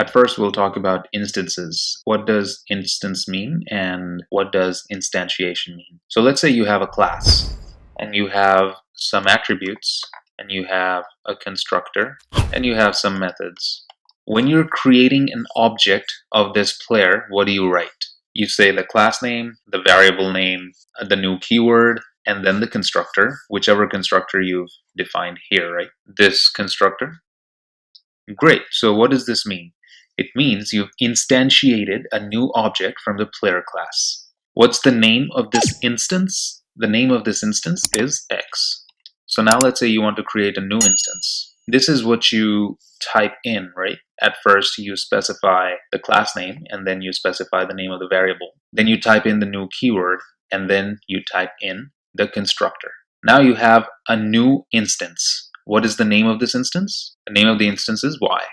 At first, we'll talk about instances. What does instance mean and what does instantiation mean? So let's say you have a class and you have some attributes and you have a constructor and you have some methods. When you're creating an object of this player, what do you write? You say the class name, the variable name, the new keyword, and then the constructor, whichever constructor you've defined here, right? This constructor. Great. So what does this mean? It means you've instantiated a new object from the player class. What's the name of this instance? The name of this instance is X. So now let's say you want to create a new instance. This is what you type in, right? At first you specify the class name and then you specify the name of the variable. Then you type in the new keyword and then you type in the constructor. Now you have a new instance. What is the name of this instance? The name of the instance is Y.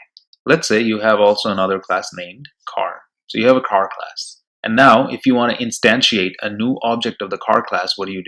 Let's say you have also another class named car. So you have a car class. And now if you want to instantiate a new object of the car class, what do?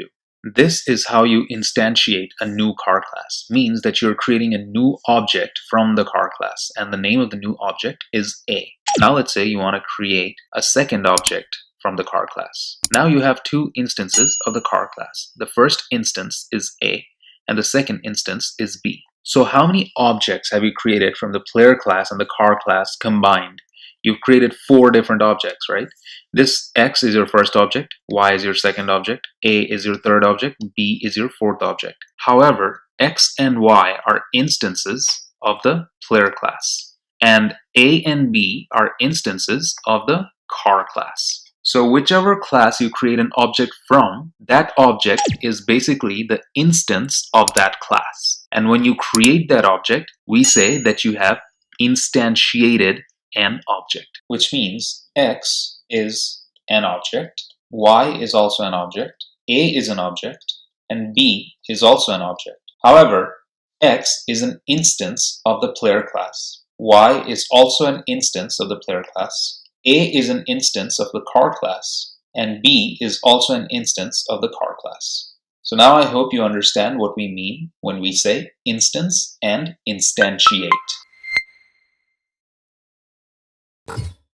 This is how you instantiate a new car class. Means that you're creating a new object from the car class and the name of the new object is A. Now let's say you want to create a second object from the car class. Now you have two instances of the car class. The first instance is A and the second instance is B. So how many objects have you created from the player class and the car class combined? You've created 4 different objects, right? This X is your first object, Y is your second object, A is your third object, B is your fourth object. However, X and Y are instances of the player class, and A and B are instances of the car class. So whichever class you create an object from, that object is basically the instance of that class. And when you create that object, we say that you have instantiated an object, which means X is an object, Y is also an object, A is an object, and B is also an object. However, X is an instance of the player class, Y is also an instance of the player class, A is an instance of the car class, and B is also an instance of the car class. So now I hope you understand what we mean when we say instance and instantiate.